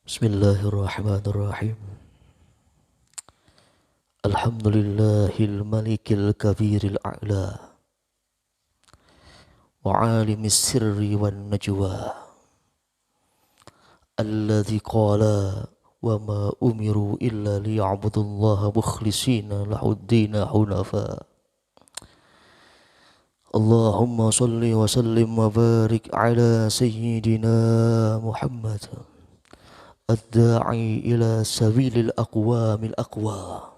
Bismillahirrahmanirrahim. Alhamdulillahil malikil kabiril a'la wa alimis sirri wan najwa alladzi qala wa ma umiru illa liya'budullaha mukhlishina lahuddina hunafa. Allahumma salli wa sallim wa barik ala sayyidina Muhammad ad-da'i ila sabilil aqwamil aqwa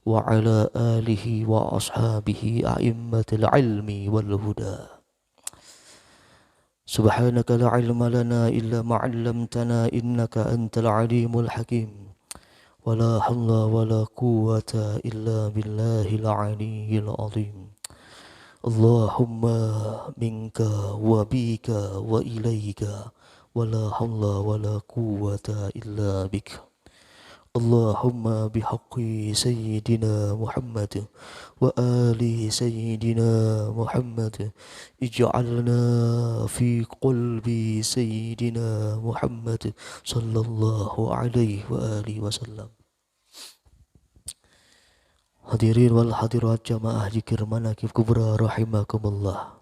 wa ala alihi wa ashabihi a'immatil ilmi wal huda. Subhanaka la ilma lana illa ma 'allamtana innaka antal alimul hakim. Wa la hawla wa la quwwata illa billahil aliyyil azim. Allahumma minka wa bika wa ilayka wa la hawla wa la quwwata illa bika. Allahumma bihaqqi sayyidina Muhammad wa ali sayyidina Muhammad ij'alna fi qalbi sayyidina Muhammad sallallahu alaihi wa alihi wasallam. Hadirin wal hadirat jamaah zikir manaqib kubra rahimakumullah.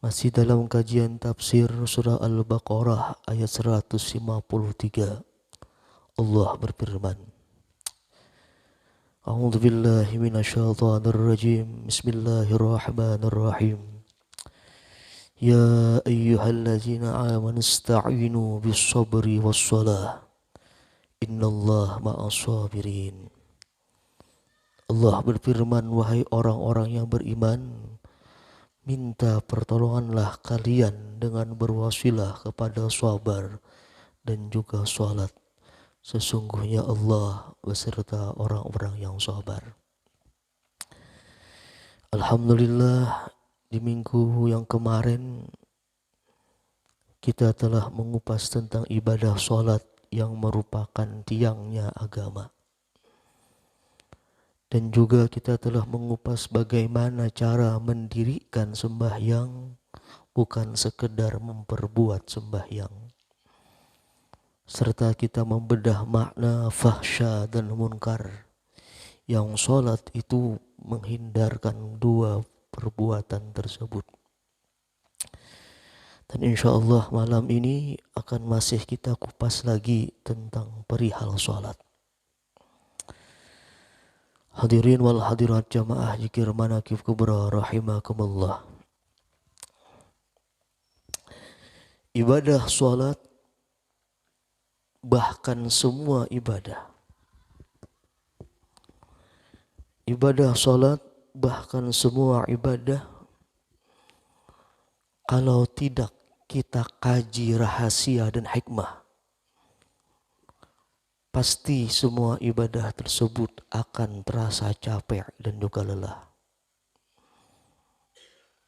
Masih dalam kajian tafsir surah Al-Baqarah ayat 153. Allah berfirman, A'udzu billahi minasyaitonir rajim. Bismillahirrahmanirrahim. Ya ayyuhallazina amanu ista'inu bis-sabri was-shalah. Innallaha ma'as sabirin. Allah berfirman, wahai orang-orang yang beriman, minta pertolonganlah kalian dengan berwasilah kepada sabar dan juga salat. Sesungguhnya Allah beserta orang-orang yang sabar. Alhamdulillah, di minggu yang kemarin kita telah mengupas tentang ibadah salat yang merupakan tiangnya agama. Dan juga kita telah mengupas bagaimana cara mendirikan sembahyang, bukan sekedar memperbuat sembahyang. Serta kita membedah makna fahsya dan munkar yang salat itu menghindarkan dua perbuatan tersebut. Dan insya Allah malam ini akan masih kita kupas lagi tentang perihal salat. Hadirin wal hadirat jamaah zikir manaqib kubra rahimakumullah. Ibadah salat, bahkan semua ibadah salat, bahkan semua ibadah, kalau tidak kita kaji rahasia dan hikmah, pasti semua ibadah tersebut akan terasa capek dan juga lelah.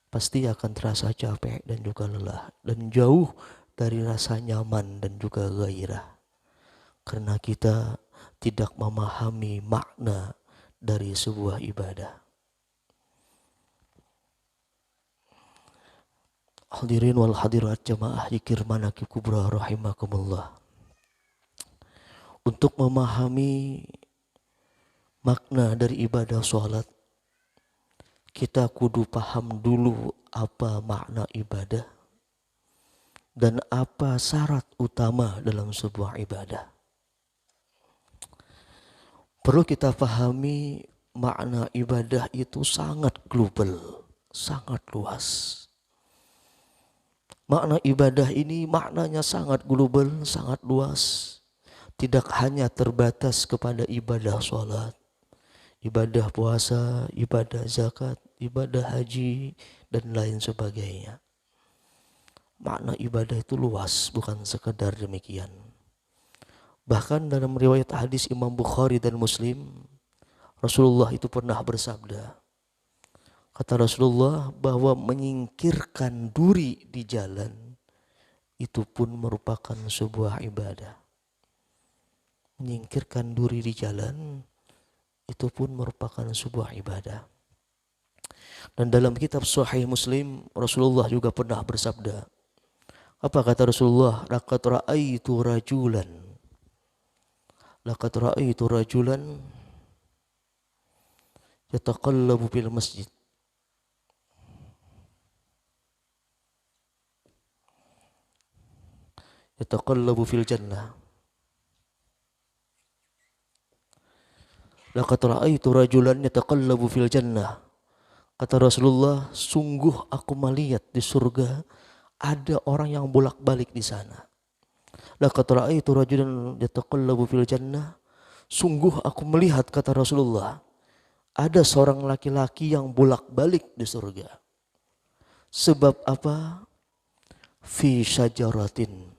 Pasti akan terasa capek dan juga lelah, dan jauh dari rasa nyaman dan juga gairah. Karena kita tidak memahami makna dari sebuah ibadah. Hadirin wal hadirat jamaah zikir manaqib kubra rahimakumullah. Untuk memahami makna dari ibadah salat, kita kudu paham dulu apa makna ibadah dan apa syarat utama dalam sebuah ibadah. Perlu kita pahami makna ibadah itu sangat global, sangat luas. Makna ibadah ini maknanya sangat global, sangat luas. Tidak hanya terbatas kepada ibadah sholat, ibadah puasa, ibadah zakat, ibadah haji, dan lain sebagainya. Makna ibadah itu luas, bukan sekedar demikian. Bahkan dalam riwayat hadis Imam Bukhari dan Muslim, Rasulullah itu pernah bersabda, kata Rasulullah, bahwa menyingkirkan duri di jalan itu pun merupakan sebuah ibadah. Menyingkirkan duri di jalan itu pun merupakan sebuah ibadah. Dan dalam kitab Sahih Muslim, Rasulullah juga pernah bersabda, Apa kata Rasulullah? Laqad ra'aitu rajulan yataqallabu fil masjid. Yataqallabu fil jannah. Laqad ra'aitu rajulan yataqallabu fil jannah. Kata Rasulullah, sungguh aku melihat di surga ada orang yang bolak-balik di sana. Laqad ra'aitu rajulan yataqallabu fil jannah. Sungguh aku melihat, kata Rasulullah, ada seorang laki-laki yang bolak-balik di surga. Sebab apa? Fi syajaratin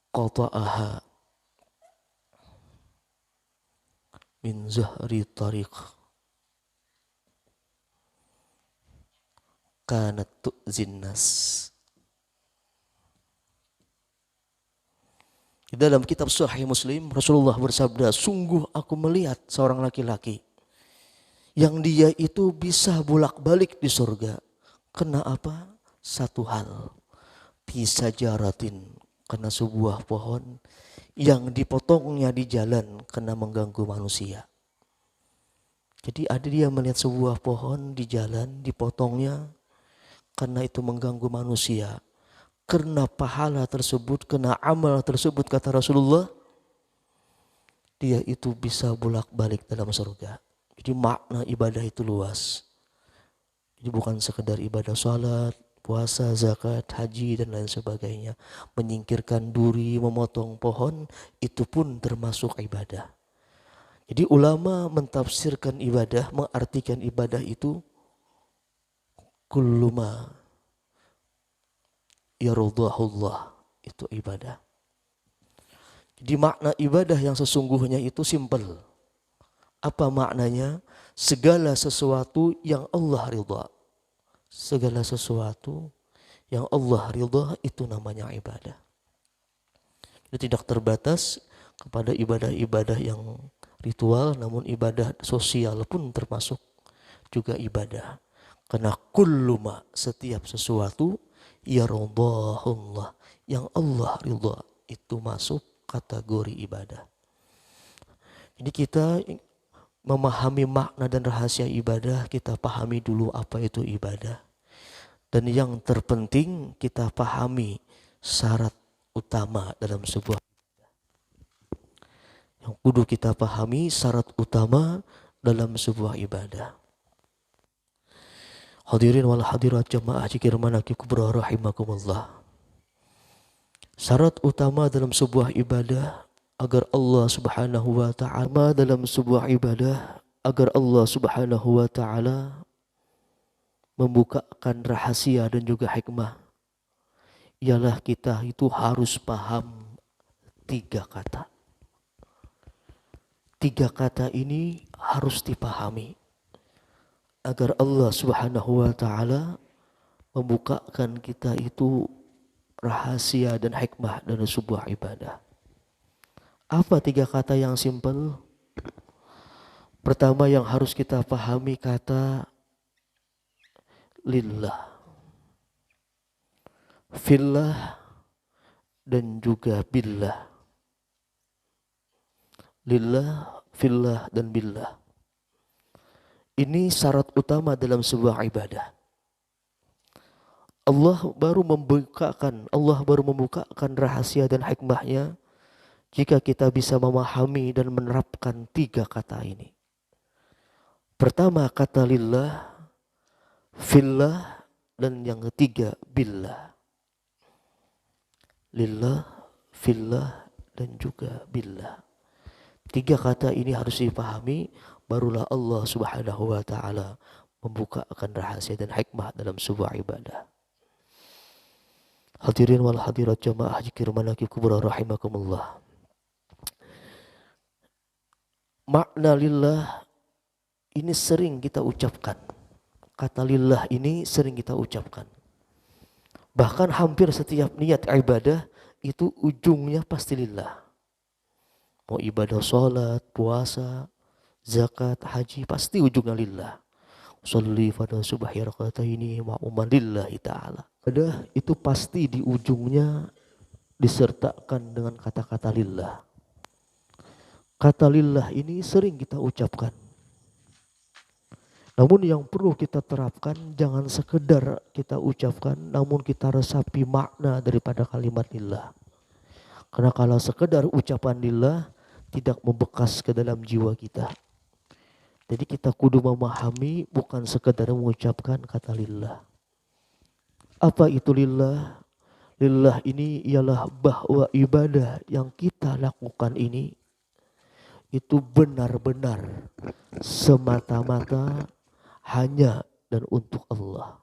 qata'aha min zahri tariq kanat tu'zin nas. Di dalam kitab Sahih Muslim, Rasulullah bersabda, sungguh aku melihat seorang laki-laki yang dia itu bisa bolak-balik di surga. Kena apa? Satu hal. Bisa jaratin, karena sebuah pohon yang dipotongnya di jalan karena mengganggu manusia. Jadi ada dia melihat sebuah pohon di jalan dipotongnya karena itu mengganggu manusia. Karena pahala tersebut, karena amal tersebut, kata Rasulullah, dia itu bisa bolak-balik dalam surga. Jadi makna ibadah itu luas. Jadi bukan sekedar ibadah salat, puasa, zakat, haji dan lain sebagainya. Menyingkirkan duri, memotong pohon, itu pun termasuk ibadah. Jadi ulama mentafsirkan ibadah, mengartikan ibadah itu kulluma yardahullah, itu ibadah. Jadi makna ibadah yang sesungguhnya itu simpel. Apa maknanya? Segala sesuatu yang Allah ridha. Segala sesuatu yang Allah ridha itu namanya ibadah. Itu tidak terbatas kepada ibadah-ibadah yang ritual, namun ibadah sosial pun termasuk juga ibadah. Karena kulluma, setiap sesuatu yardahullah, yang Allah ridha, itu masuk kategori ibadah. Jadi kita memahami makna dan rahasia ibadah, kita pahami dulu apa itu ibadah. Dan yang terpenting kita pahami syarat utama dalam sebuah ibadah. Yang kudu kita pahami syarat utama dalam sebuah ibadah. Hadirin wal hadirat jamaah zikir manaqib kubra rahimakumullah. Syarat utama dalam sebuah ibadah agar Allah Subhanahu wa ta'ala dalam sebuah ibadah agar Allah Subhanahu wa ta'ala membukakan rahasia dan juga hikmah, ialah kita itu harus paham 3 kata. 3 kata ini harus dipahami agar Allah Subhanahu wa ta'ala membukakan kita itu rahasia dan hikmah dari sebuah ibadah. Apa 3 kata yang simpel? Pertama yang harus kita pahami kata lillah, fillah, dan juga billah. Lillah, fillah, dan billah. Ini syarat utama dalam sebuah ibadah. Allah baru membukakan rahasia dan hikmahnya jika kita bisa memahami dan menerapkan 3 kata ini. Pertama kata lillah, fillah, dan yang ketiga billah. Lillah, fillah, dan juga billah. 3 kata ini harus dipahami, barulah Allah Subhanahu wa ta'ala membukakan rahasia dan hikmah dalam sebuah ibadah. Hadirin wal hadirat jamaah zikir manaqib kubra rahimakumullah. Makna lillah ini sering kita ucapkan. Kata lillah ini sering kita ucapkan. Bahkan hampir setiap niat ibadah itu ujungnya pasti lillah. Mau ibadah sholat, puasa, zakat, haji, pasti ujungnya lillah. Sholli pada subahi rakataini ma'uman lillahi ta'ala. Ibadah itu pasti di ujungnya disertakan dengan kata-kata lillah. Kata lillah ini sering kita ucapkan. Namun yang perlu kita terapkan, jangan sekedar kita ucapkan, namun kita resapi makna daripada kalimat lillah. Karena kalau sekedar ucapan lillah tidak membekas ke dalam jiwa kita. Jadi kita kudu memahami, bukan sekedar mengucapkan kata lillah. Apa itu lillah? Lillah ini ialah bahwa ibadah yang kita lakukan ini itu benar-benar semata-mata hanya dan untuk Allah.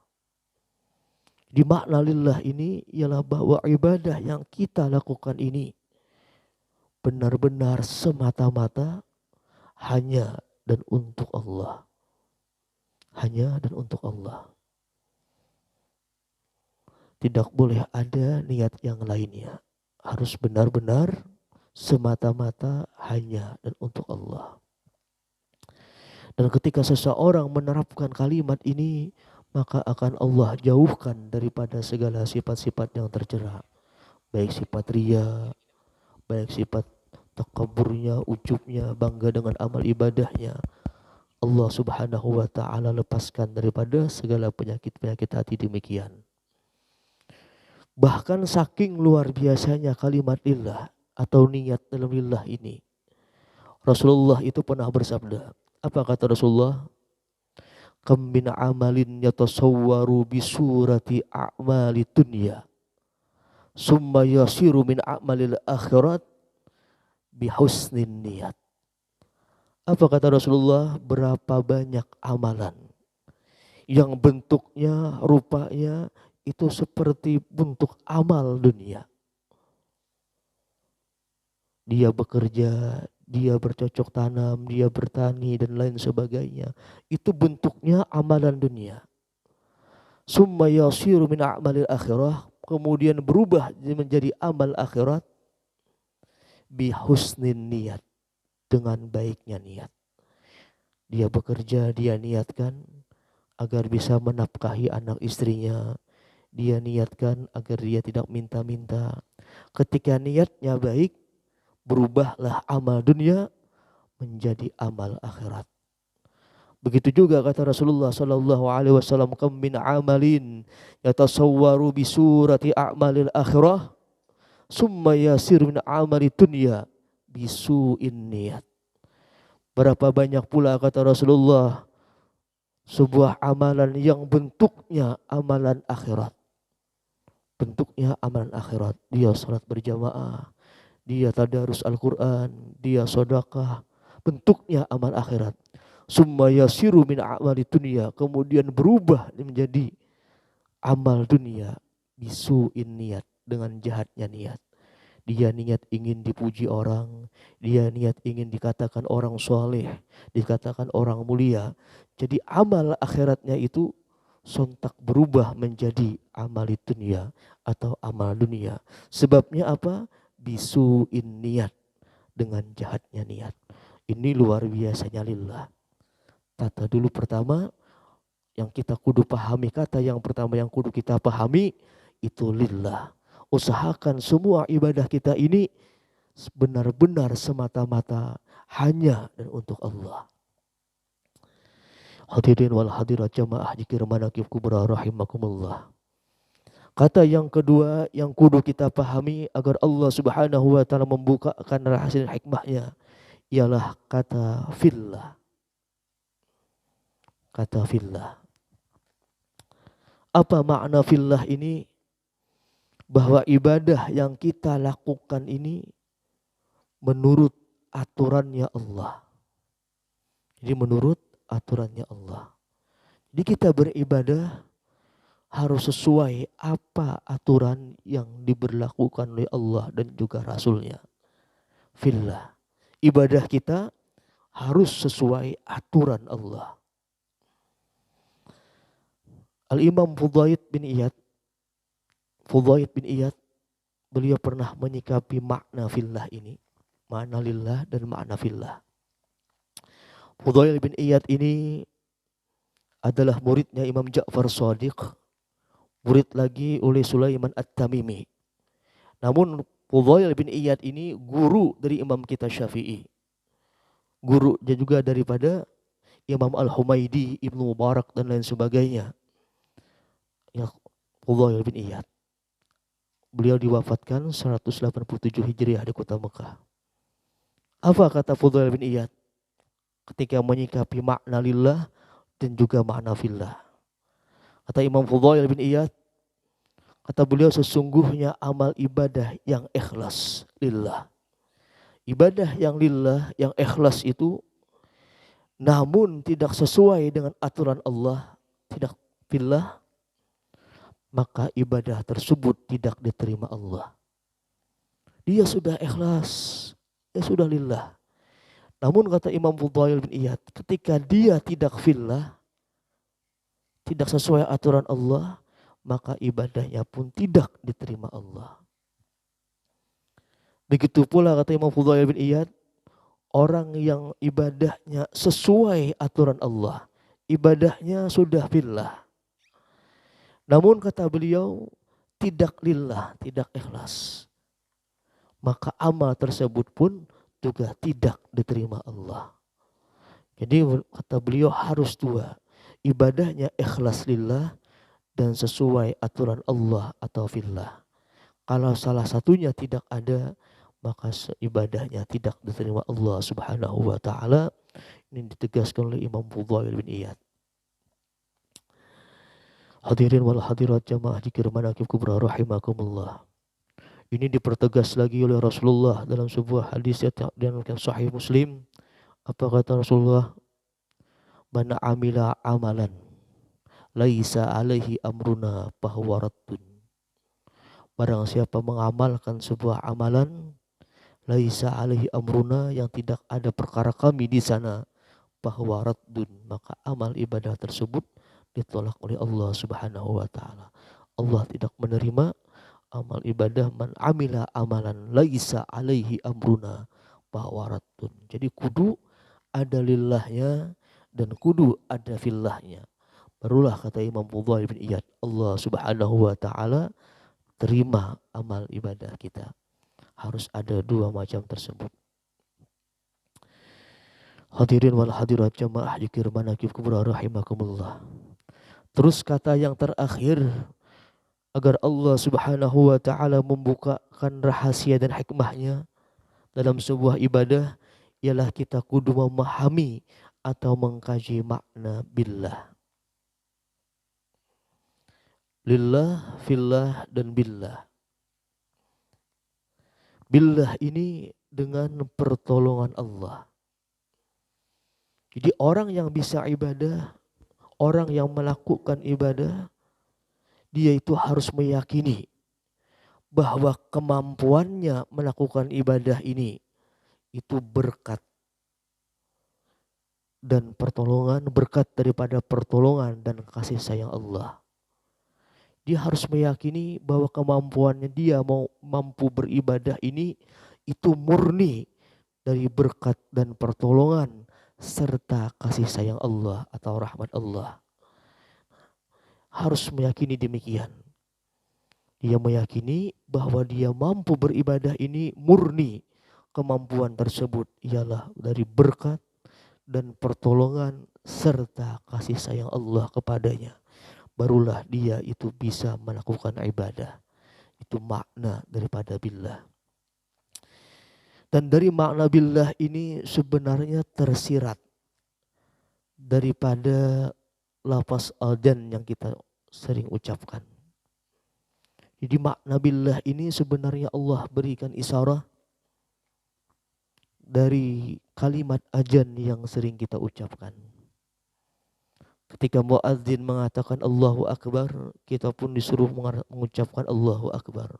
Di makna lillah ini ialah bahwa ibadah yang kita lakukan ini benar-benar semata-mata hanya dan untuk Allah. Hanya dan untuk Allah. Tidak boleh ada niat yang lainnya. Harus benar-benar semata-mata hanya dan untuk Allah. Dan ketika seseorang menerapkan kalimat ini, maka akan Allah jauhkan daripada segala sifat-sifat yang tercela. Baik sifat ria, baik sifat takaburnya, ujubnya, bangga dengan amal ibadahnya. Allah subhanahu wa ta'ala lepaskan daripada segala penyakit-penyakit hati demikian. Bahkan saking luar biasanya kalimat lillah atau niat dalam lillah ini, Rasulullah itu pernah bersabda. Apa kata Rasulullah? Kam min amalin yatasawwaru bisurati a'mali dunya summa yasiru min a'malil akhirat bihusnin niat. Apa kata Rasulullah? Berapa banyak amalan yang bentuknya, rupanya itu seperti bentuk amal dunia. Dia bekerja, dia bercocok tanam, dia bertani dan lain sebagainya. Itu bentuknya amalan dunia. Summa yasiru min a'malil akhirah, kemudian berubah menjadi amal akhirat bihusnin niat, dengan baiknya niat. Dia bekerja, dia niatkan agar bisa menafkahi anak istrinya. Dia niatkan agar dia tidak minta-minta. Ketika niatnya baik, berubahlah amal dunia menjadi amal akhirat. Begitu juga kata Rasulullah sallallahu alaihi wasallam, kam min amalin yatasawwaru bi surati a'malil akhirah summa yasir min amali dunya bisu'in niat. Berapa banyak pula kata Rasulullah sebuah amalan yang bentuknya amalan akhirat. Bentuknya amalan akhirat. Dia salat berjamaah, dia tadarus Al-Quran, dia sedekah. Bentuknya amal akhirat. Summa yasiru min a'mali dunia, kemudian berubah menjadi amal dunia bisu'in niat, dengan jahatnya niat. Dia niat ingin dipuji orang, dia niat ingin dikatakan orang soleh, dikatakan orang mulia. Jadi amal akhiratnya itu sontak berubah menjadi amal dunia atau amal dunia. Sebabnya apa? Bisu'in niat, dengan jahatnya niat. Ini luar biasanya lillah. Tata dulu pertama yang kita kudu pahami, kata yang pertama yang kudu kita pahami itu lillah. Usahakan semua ibadah kita ini benar-benar semata-mata hanya dan untuk Allah. Hadirin wal hadirat jamaah zikir manaqib kubra rahimakumullah. Kata yang kedua yang kudu kita pahami agar Allah subhanahu wa ta'ala membukakan rahasia hikmahnya ialah kata fillah. Kata fillah. Apa makna fillah ini? Bahwa ibadah yang kita lakukan ini menurut aturannya Allah. Jadi menurut aturannya Allah. Jadi kita beribadah harus sesuai apa aturan yang diberlakukan oleh Allah dan juga Rasulnya. Fillah. Ibadah kita harus sesuai aturan Allah. Al-Imam Fudail bin Iyad, beliau pernah menyikapi makna fillah ini. Makna lillah dan makna fillah. Fudail bin Iyad ini adalah muridnya Imam Ja'far Shadiq, murid lagi oleh Sulaiman At-Tamimi. Namun Fudail bin Iyad ini guru dari Imam kita Syafi'i. Guru dia juga daripada Imam Al-Humaidi, Ibnu Mubarak dan lain sebagainya. Ya, Fudail bin Iyad. Beliau diwafatkan 187 Hijriah di kota Mekah. Apa kata Fudail bin Iyad ketika menyikapi makna lillah dan juga makna fillah? Kata Imam Fudail bin Iyad, kata beliau, sesungguhnya amal ibadah yang ikhlas lillah. Ibadah yang lillah, yang ikhlas itu namun tidak sesuai dengan aturan Allah, tidak fillah, maka ibadah tersebut tidak diterima Allah. Dia sudah ikhlas, dia sudah lillah. Namun kata Imam Fudail bin Iyad, ketika dia tidak fillah, tidak sesuai aturan Allah, maka ibadahnya pun tidak diterima Allah. Begitu pula kata Imam Fudail bin Iyad, orang yang ibadahnya sesuai aturan Allah, ibadahnya sudah fillah. Namun kata beliau tidak lillah, tidak ikhlas, maka amal tersebut pun juga tidak diterima Allah. Jadi kata beliau harus dua, ibadahnya ikhlas lillah dan sesuai aturan Allah atau fillah. Kalau salah satunya tidak ada, maka ibadahnya tidak diterima Allah Subhanahu wa taala. Ini ditegaskan oleh Imam Fudail bin Iyad. Hadirin wal hadirat jamaah zikir manaqib kubra rahimakumullah. Ini dipertegas lagi oleh Rasulullah dalam sebuah hadis yang sahih Muslim. Apa kata Rasulullah? Man amila amalan laisa alaihi amruna fahuwa raddun. Barang siapa mengamalkan sebuah amalan laisa alaihi amruna, yang tidak ada perkara kami di sana, fahuwa raddun, maka amal ibadah tersebut ditolak oleh Allah Subhanahu wa taala. Allah tidak menerima amal ibadah man amila amalan laisa alaihi amruna fahuwa raddun. Jadi kudu ada lillahnya dan kudu ada fillahnya. Barulah kata Imam Fudail bin Iyad, Allah Subhanahu wa taala terima amal ibadah kita. Harus ada dua macam tersebut. Hadirin wal hadirat jamaah zikir manaqib kubra rahimakumullah. Terus kata yang terakhir, agar Allah Subhanahu wa taala membukakan rahasia dan hikmahnya dalam sebuah ibadah, ialah kita kudu memahami atau mengkaji makna billah. Lillah, fillah, dan billah. Billah ini dengan pertolongan Allah. Jadi orang yang bisa ibadah, orang yang melakukan ibadah, dia itu harus meyakini bahwa kemampuannya melakukan ibadah ini itu berkat dan pertolongan, berkat daripada pertolongan dan kasih sayang Allah. Dia harus meyakini bahwa kemampuannya dia mau mampu beribadah ini itu murni dari berkat dan pertolongan serta kasih sayang Allah atau rahmat Allah. Harus meyakini demikian. Dia meyakini bahwa dia mampu beribadah ini murni, kemampuan tersebut ialah dari berkat dan pertolongan serta kasih sayang Allah kepadanya. Barulah dia itu bisa melakukan ibadah. Itu makna daripada billah. Dan dari makna billah ini sebenarnya tersirat daripada lafaz adzan yang kita sering ucapkan. Jadi makna billah ini sebenarnya Allah berikan isyarah dari kalimat adzan yang sering kita ucapkan. Ketika muadzin mengatakan Allahu Akbar, kita pun disuruh mengucapkan Allahu Akbar.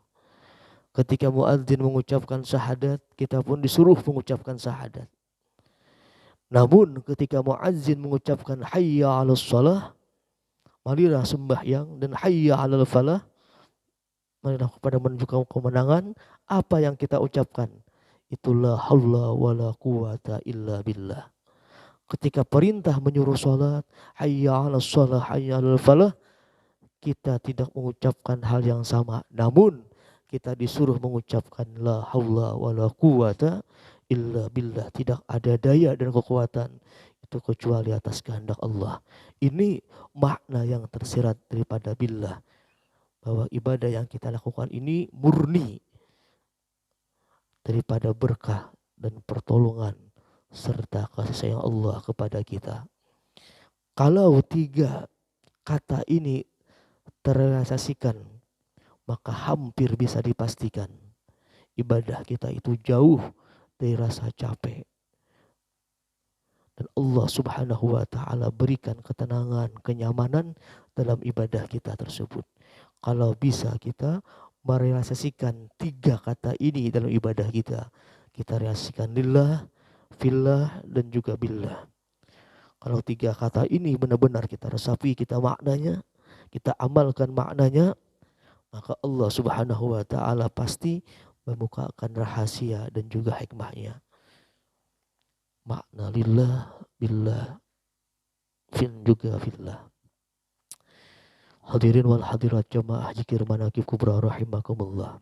Ketika muadzin mengucapkan syahadat, kita pun disuruh mengucapkan syahadat. Namun ketika muadzin mengucapkan hayya 'alas shalah, marilah sembahyang, dan hayya 'alal falah, marilah kepada menunjukkan kemenangan, apa yang kita ucapkan? Itulah haula wala quwata illa billah. Ketika perintah menyuruh sholat, hayya 'alas shalah, hayya 'alal falah, kita tidak mengucapkan hal yang sama. Namun kita disuruh mengucapkan la haula wala quwata illa billah. Tidak ada daya dan kekuatan itu kecuali atas kehendak Allah. Ini makna yang tersirat daripada billah. Bahwa ibadah yang kita lakukan ini murni daripada berkah dan pertolongan serta kasih sayang Allah kepada kita. Kalau tiga kata ini terrealisasikan, maka hampir bisa dipastikan ibadah kita itu jauh dari rasa capek. Dan Allah Subhanahu wa taala berikan ketenangan, kenyamanan dalam ibadah kita tersebut. Kalau bisa kita merealisasikan tiga kata ini dalam ibadah kita, kita realisasikan lillah, fillah, dan juga billah. Kalau tiga kata ini benar-benar kita resapi, kita maknanya, kita amalkan maknanya, maka Allah Subhanahu wa taala pasti membukakan rahasia dan juga hikmahnya. Makna lillah, billah, fil juga fillah. Hadirin wal hadirat jamaah zikir manaqib kubra rahimakumullah.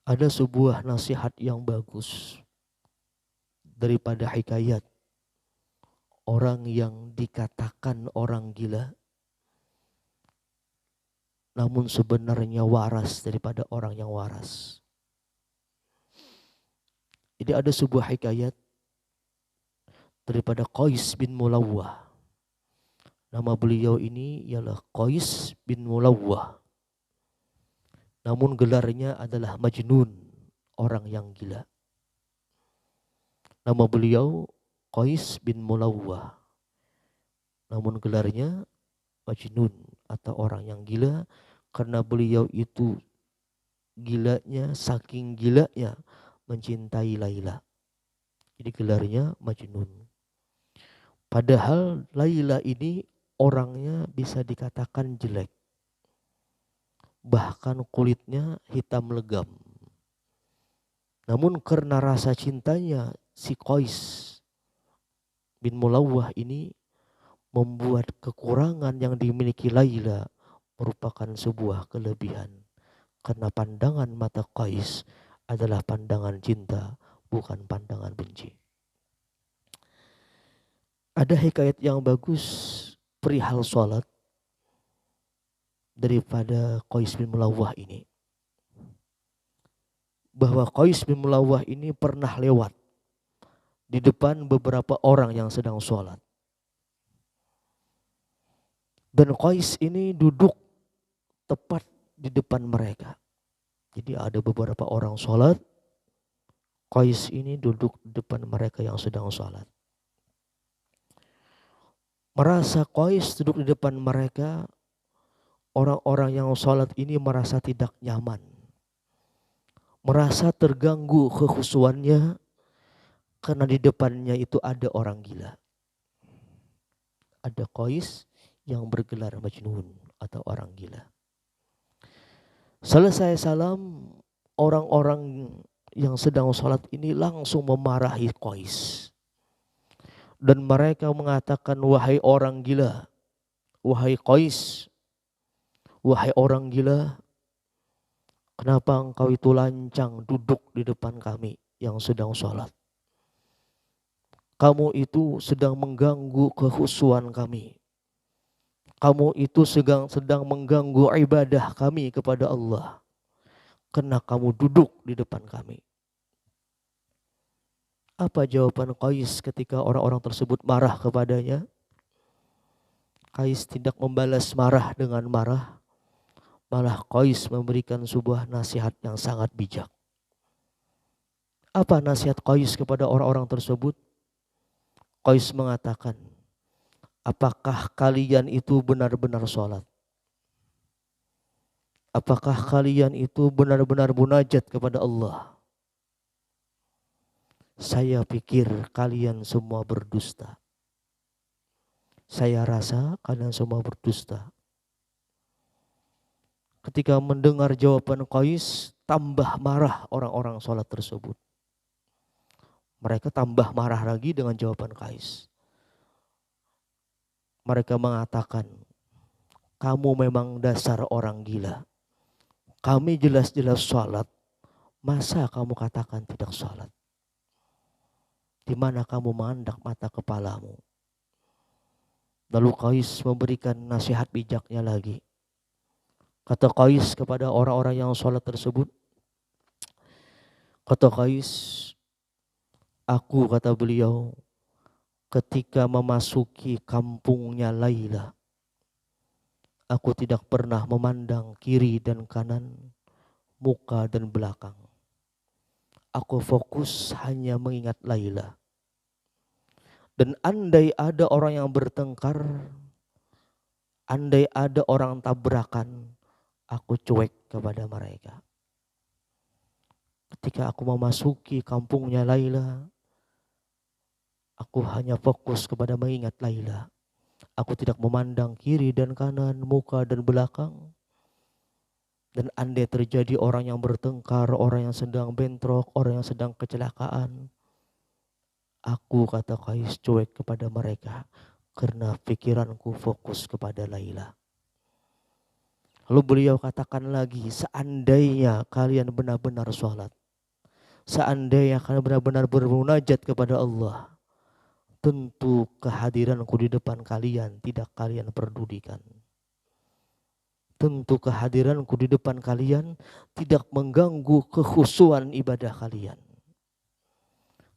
Ada sebuah nasihat yang bagus daripada hikayat orang yang dikatakan orang gila, namun sebenarnya waras daripada orang yang waras. Jadi ada sebuah hikayat daripada Qais bin Mulawwah. Nama beliau ini ialah Qais bin Mulawwah. Namun gelarnya adalah Majnun, orang yang gila. Nama beliau Qais bin Mulawwah. Namun gelarnya Majnun atau orang yang gila karena beliau itu gilanya, saking gilanya mencintai Laila. Jadi gelarnya Majnun. Padahal Laila ini orangnya bisa dikatakan jelek. Bahkan kulitnya hitam legam. Namun karena rasa cintanya si Qais bin Mulawwah ini membuat kekurangan yang dimiliki Laila merupakan sebuah kelebihan. Karena pandangan mata Qais adalah pandangan cinta, bukan pandangan benci. Ada hikayat yang bagus perihal sholat daripada Qais bin Mulawwah ini. Bahwa Qais bin Mulawwah ini pernah lewat di depan beberapa orang yang sedang sholat. Dan Qais ini duduk tepat di depan mereka. Jadi ada beberapa orang sholat, Qais ini duduk di depan mereka yang sedang sholat. Merasa Qais duduk di depan mereka, orang-orang yang sholat ini merasa tidak nyaman. Merasa terganggu kekhusyuannya karena di depannya itu ada orang gila. Ada Qais yang bergelar Majnun atau orang gila. Selesai salam, orang-orang yang sedang sholat ini langsung memarahi Qais. Dan mereka mengatakan, wahai orang gila, wahai Qais, wahai orang gila, kenapa engkau itu lancang duduk di depan kami yang sedang sholat? Kamu itu sedang mengganggu kekhusyuan kami. Kamu itu sedang mengganggu ibadah kami kepada Allah. Karena kamu duduk di depan kami. Apa jawaban Qais ketika orang-orang tersebut marah kepadanya? Qais tidak membalas marah dengan marah. Malah Qais memberikan sebuah nasihat yang sangat bijak. Apa nasihat Qais kepada orang-orang tersebut? Qais mengatakan, apakah kalian itu benar-benar sholat? Apakah kalian itu benar-benar munajat kepada Allah? Saya pikir kalian semua berdusta. Saya rasa kalian semua berdusta. Ketika mendengar jawaban Qais, tambah marah orang-orang sholat tersebut. Mereka tambah marah lagi dengan jawaban Qais. Mereka mengatakan, kamu memang dasar orang gila. Kami jelas-jelas sholat. Masa kamu katakan tidak sholat? Di mana kamu mengandak mata kepalamu? Lalu Qais memberikan nasihat bijaknya lagi. Kata Qais kepada orang-orang yang sholat tersebut. Kata Qais, aku, kata beliau, ketika memasuki kampungnya Laila, aku tidak pernah memandang kiri dan kanan, muka dan belakang. Aku fokus hanya mengingat Laila. Dan andai ada orang yang bertengkar, andai ada orang tabrakan, aku cuek kepada mereka. Ketika aku memasuki kampungnya Laila, aku hanya fokus kepada mengingat Laila. Aku tidak memandang kiri dan kanan, muka dan belakang. Dan andai terjadi orang yang bertengkar, orang yang sedang bentrok, orang yang sedang kecelakaan, aku, kata Qais, cuek kepada mereka karena pikiranku fokus kepada Laila. Lalu beliau katakan lagi, seandainya kalian benar-benar sholat, seandainya kalian benar-benar bermunajat kepada Allah, tentu kehadiranku di depan kalian tidak kalian pedulikan. Tentu kehadiranku di depan kalian tidak mengganggu kekhusyuan ibadah kalian.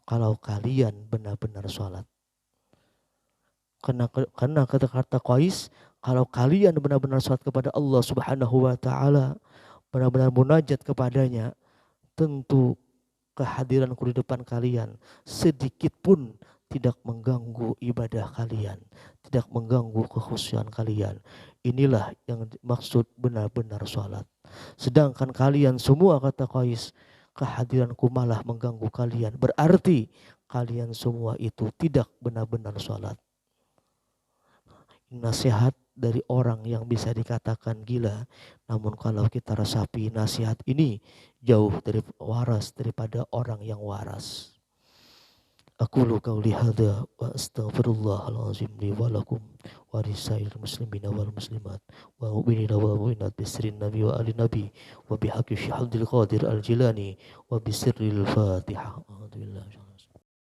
Kalau kalian benar-benar sholat. Karena kata-kata Qais, kalau kalian benar-benar sholat kepada Allah Subhanahu wa ta'ala, benar-benar munajat kepadanya, tentu kehadiranku di depan kalian sedikit pun tidak mengganggu ibadah kalian, tidak mengganggu kekhusyuan kalian. Inilah yang maksud benar-benar sholat. Sedangkan kalian semua, kata Qais, kehadiranku malah mengganggu kalian. Berarti kalian semua itu tidak benar-benar sholat. Nasihat dari orang yang bisa dikatakan gila. Namun kalau kita resapi, nasihat ini jauh dari waras daripada orang yang waras. Aqulu qawli hadza wa astaghfirullahal azim li wa lakum wa lisairil muslimina wal muslimat wa mu'minina wa mu'minat bisrin nabi wa ali nabi wa bihaqqi syahadil qadir al jilani wa bisirril fatihah.